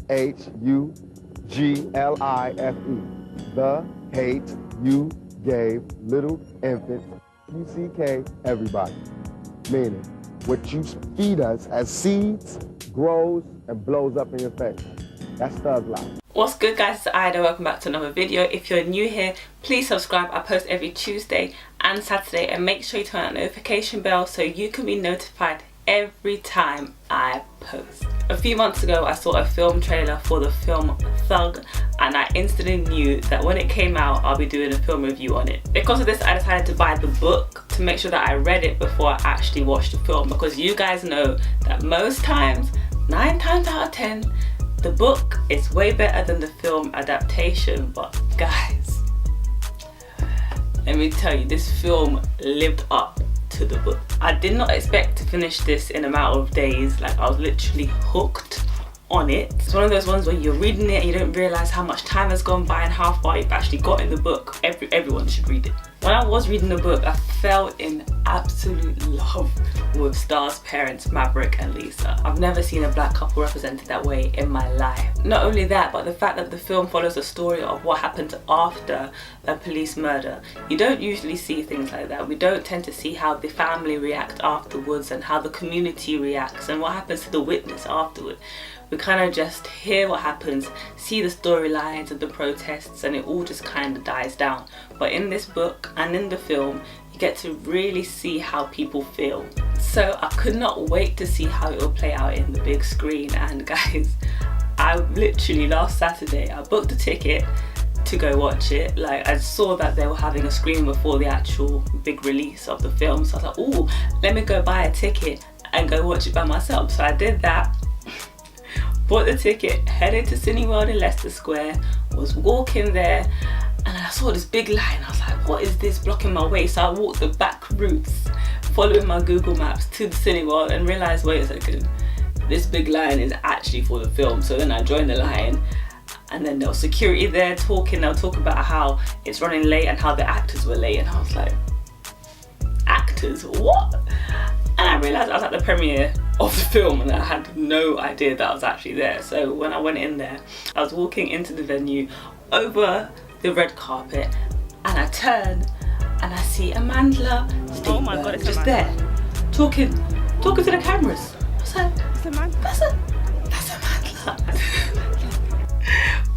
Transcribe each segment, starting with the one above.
The hate you gave little infants, UCK, everybody. Meaning, what you feed us as seeds grows and blows up in your face. That's thug life. What's good, guys? It's Ida. Welcome back to another video. If you're new here, please subscribe. I post every Tuesday and Saturday, and make sure you turn on the notification bell so you can be notified every time I post. A few months ago, I saw a film trailer for the film Thug, and I instantly knew that when it came out, I'll be doing a film review on it. Because of this, I decided to buy the book to make sure that I read it before I actually watched the film, because you guys know that most times, 9 times out of 10, the book is way better than the film adaptation. But guys, let me tell you, this film lived up to the book. I did not expect to finish this in a matter of days. Like, I was literally hooked on it. It's one of those ones where you're reading it and you don't realize how much time has gone by and how far you've actually got in the book. Everyone should read it. When I was reading the book, I fell in absolute love with Star's parents, Maverick and Lisa. I've never seen a black couple represented that way in my life. Not only that, but the fact that the film follows the story of what happened after a police murder. You don't usually see things like that. We don't tend to see how the family react afterwards and how the community reacts and what happens to the witness afterward. We kind of just hear what happens, see the storylines of the protests, and it all just kind of dies down. But in this book and in the film, you get to really see how people feel. So I could not wait to see how it will play out in the big screen. And guys, I literally last Saturday, I booked a ticket to go watch it. Like, I saw that they were having a screening before the actual big release of the film. So I was like, oh, let me go buy a ticket and go watch it by myself. So I did that. Bought the ticket, headed to Cineworld in Leicester Square, was walking there, and I saw this big line. I was like, what is this blocking my way? So I walked the back routes, following my Google Maps to the Cineworld, and realised, wait a second, this big line is actually for the film. So then I joined the line, and then there was security there talking. They'll talk about how it's running late and how the actors were late, and I was like, actors, what? And I realised I was at the premiere of the film and I had no idea that I was actually there. So when I went in there, I was walking into the venue over the red carpet, and I turn and I see Amanda Oh my God, it's just Amanda. there talking to the cameras. I was like, It's Amanda. that's Amanda.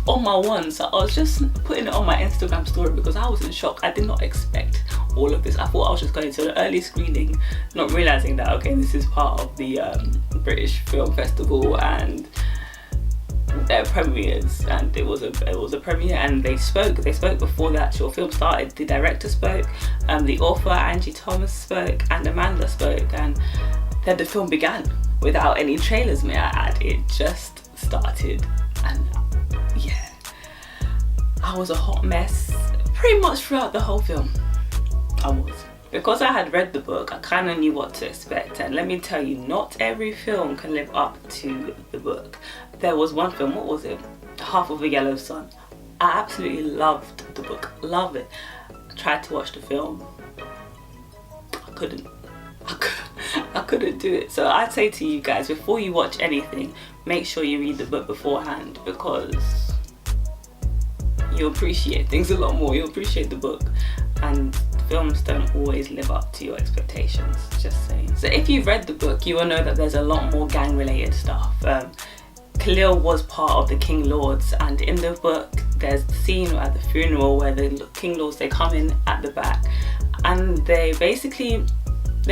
On my one, so I was just putting it on my Instagram story because I was in shock. I did not expect all of this. I thought I was just going to an early screening, not realizing that, okay, this is part of the British Film Festival and their premieres, and it was a premiere, and they spoke before the actual film started. The director spoke, the author Angie Thomas spoke, and Amanda spoke, and then the film began without any trailers, may I add. It just started, and yeah, I was a hot mess pretty much throughout the whole film. I was. Because I had read the book, I kind of knew what to expect, and let me tell you, not every film can live up to the book. There was one film, what was it? Half of a Yellow Sun. I absolutely loved the book, love it. I tried to watch the film, I couldn't do it. So I'd say to you guys, before you watch anything, make sure you read the book beforehand, because you'll appreciate things a lot more. You'll appreciate the book, and films don't always live up to your expectations, just saying. So if you've read the book, you will know that there's a lot more gang related stuff. Khalil was part of the King Lords, and in the book there's the scene at the funeral where the King Lords, they come in at the back and they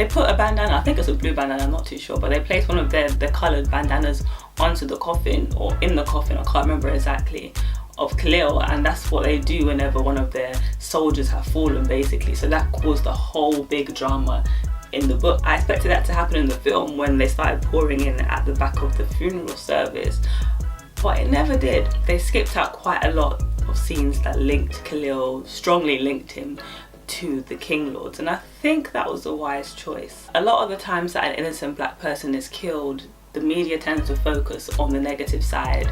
put a bandana, I think it's a blue bandana, I'm not too sure, but they place one of their coloured bandanas onto the coffin, or in the coffin, I can't remember exactly, of Khalil, and that's what they do whenever one of their soldiers have fallen, basically. So that caused a whole big drama in the book. I expected that to happen in the film when they started pouring in at the back of the funeral service, but it never did. They skipped out quite a lot of scenes that linked Khalil, strongly linked him to the King Lords, and I think that was a wise choice. A lot of the times that an innocent black person is killed, the media tends to focus on the negative side,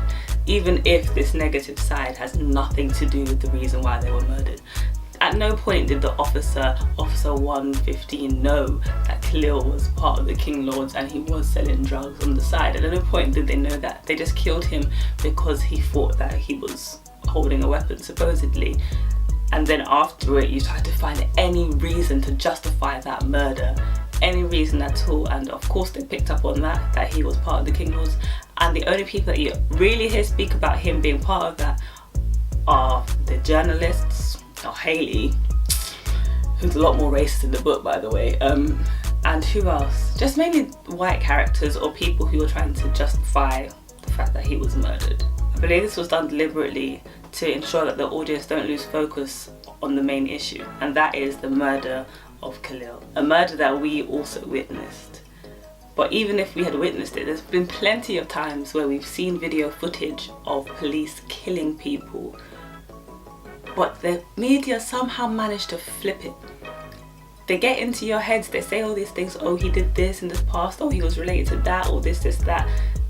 even if this negative side has nothing to do with the reason why they were murdered. At no point did the officer 115, know that Khalil was part of the King Lords and he was selling drugs on the side. At no point did they know that. They just killed him because he thought that he was holding a weapon, supposedly. And then after it, you try to find any reason to justify that murder, any reason at all. And of course they picked up on that he was part of the King Lords. And the only people that you really hear speak about him being part of that are the journalists, or Haley, who's a lot more racist in the book, by the way, and who else? Just mainly white characters or people who were trying to justify the fact that he was murdered. I believe this was done deliberately to ensure that the audience don't lose focus on the main issue, and that is the murder of Khalil, a murder that we also witnessed. But even if we had witnessed it, there's been plenty of times where we've seen video footage of police killing people, but the media somehow managed to flip it. They get into your heads, they say all these things, oh he did this in the past, oh he was related to that, or this, that,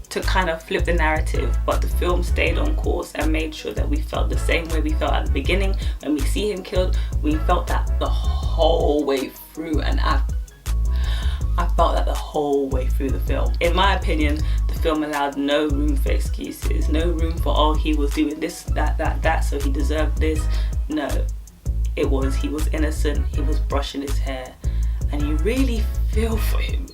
to kind of flip the narrative. But the film stayed on course and made sure that we felt the same way we felt at the beginning. When we see him killed, we felt that the whole way through, and I felt that the whole way through the film. In my opinion, the film allowed no room for excuses, no room for, oh he was doing this, that, so he deserved this. No, it was, he was innocent, he was brushing his hair, and you really feel for him.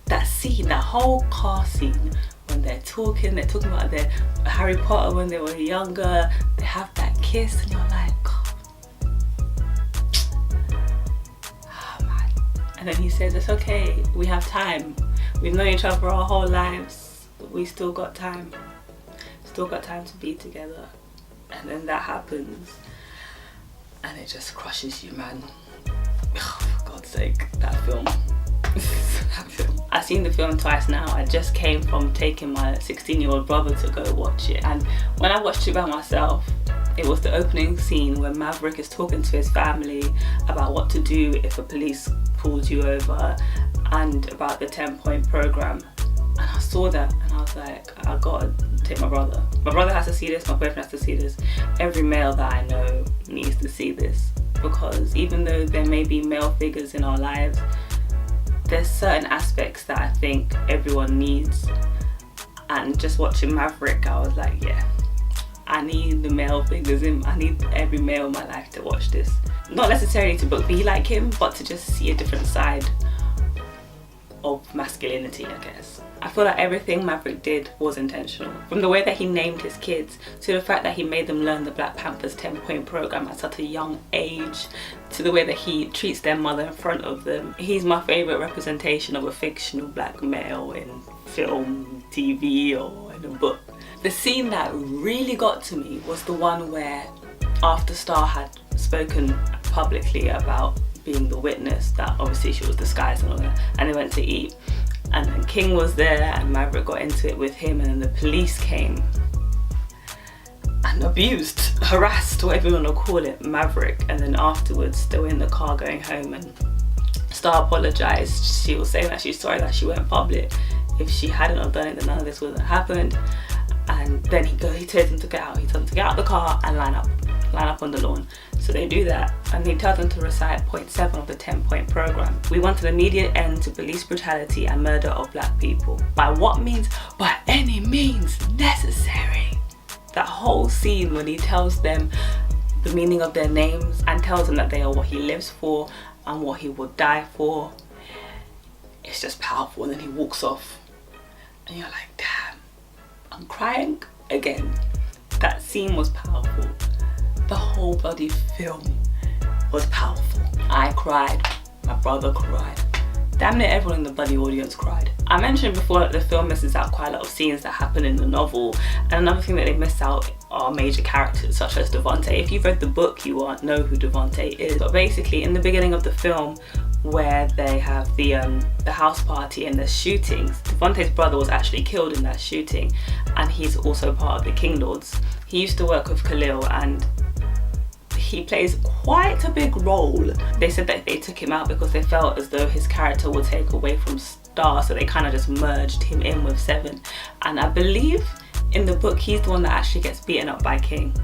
That scene, that whole car scene, when they're talking about their Harry Potter when they were younger, they have that kiss and you're like, oh man. And then he says, it's okay, we have time. We've known each other for our whole lives, but we still got time. Still got time to be together. And then that happens and it just crushes you, man. Oh, for God's sake, that film. I've seen the film twice now. I just came from taking my 16-year-old brother to go watch it, and when I watched it by myself, it was the opening scene where Maverick is talking to his family about what to do if the police pulls you over, and about the 10-point program. And I saw that and I was like, I gotta take my brother. My brother has to see this, my boyfriend has to see this. Every male that I know needs to see this, because even though there may be male figures in our lives, there's certain aspects that I think everyone needs. And just watching Maverick, I was like, yeah, I need the male figures I need every male in my life to watch this. Not necessarily to be like him, but to just see a different side of masculinity, I guess. I feel like everything Maverick did was intentional. From the way that he named his kids, to the fact that he made them learn the Black Panthers 10-point program at such a young age, to the way that he treats their mother in front of them. He's my favourite representation of a fictional black male in film, TV, or in a book. The scene that really got to me was the one where, after Star had spoken publicly about being the witness, that obviously she was disguised and all that, and they went to eat, and then King was there and Maverick got into it with him, and then the police came and abused, harassed, whatever you want to call it, Maverick. And then afterwards they were in the car going home and Star apologised. She was saying that she's sorry that she went public. If she hadn't have done it, then none of this would have happened. And then he tells them to get out. He tells them to get out of the car and line up on the lawn. So they do that, and he tells them to recite point 7 of the 10-point program. We want an immediate end to police brutality and murder of black people. By what means? By any means necessary. That whole scene when he tells them the meaning of their names and tells them that they are what he lives for and what he will die for, it's just powerful. And then he walks off and you're like, damn, I'm crying again. That scene was powerful. The whole bloody film was powerful. I cried, my brother cried. Damn near everyone in the bloody audience cried. I mentioned before that the film misses out quite a lot of scenes that happen in the novel, and another thing that they miss out are major characters such as Devontae. If you've read the book, you won't know who Devontae is. But basically, in the beginning of the film, where they have the house party and the shootings, Devontae's brother was actually killed in that shooting, and he's also part of the King Lords. He used to work with Khalil, and he plays quite a big role. They said that they took him out because they felt as though his character would take away from Star, so they kind of just merged him in with 7. And I believe in the book he's the one that actually gets beaten up by King.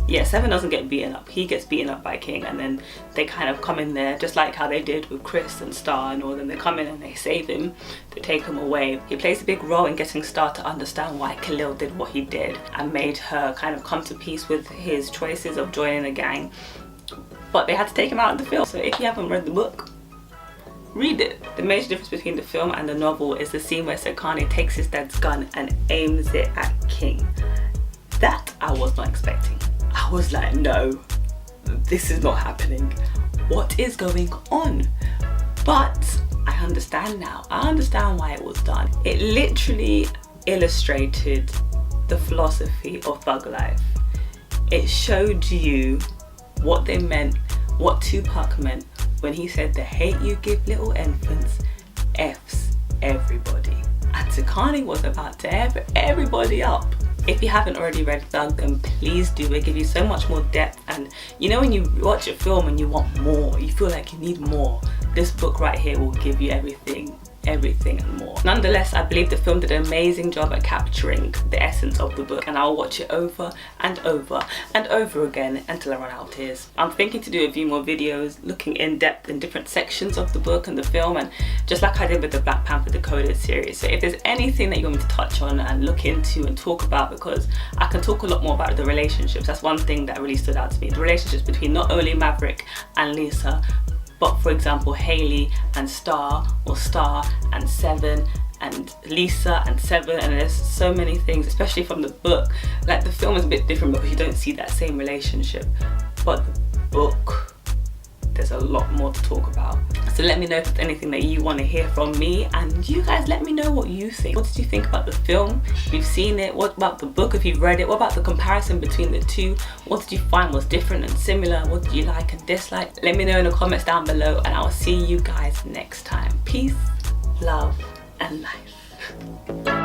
yeah, Seven doesn't get beaten up. He gets beaten up by King, and then they kind of come in there, just like how they did with Chris and Star and all them. They come in and they save him, they take him away. He plays a big role in getting Star to understand why Khalil did what he did and made her kind of come to peace with his choices of joining the gang. But they had to take him out of the film. So if you haven't read the book, read it. The major difference between the film and the novel is the scene where Sekani takes his dad's gun and aims it at King. That I was not expecting. I was like, no, this is not happening. What is going on? But I understand now. I understand why it was done. It literally illustrated the philosophy of thug life. It showed you what they meant, what Tupac meant when he said the hate you give little infants F's everybody. And Sekani was about to F everybody up. If you haven't already read Thug, then please do. It gives you so much more depth, and you know when you watch a film and you want more, you feel like you need more, this book right here will give you everything and more. Nonetheless, I believe the film did an amazing job at capturing the essence of the book, and I'll watch it over and over and over again until I run out of tears. I'm thinking to do a few more videos looking in depth in different sections of the book and the film, and just like I did with the Black Panther Decoded series. So if there's anything that you want me to touch on and look into and talk about, because I can talk a lot more about the relationships. That's one thing that really stood out to me, the relationships between not only Maverick and Lisa, but for example Haley and Star, or Star and Seven, and Lisa and Seven, and there's so many things, especially from the book. Like the film is a bit different because you don't see that same relationship, but the book, there's a lot more to talk about. So let me know if there's anything that you want to hear from me, and you guys let me know what you think. What did you think about the film? If you've seen it, what about the book if you've read it? What about the comparison between the two? What did you find was different and similar? What did you like and dislike? Let me know in the comments down below, and I will see you guys next time. Peace, love and life.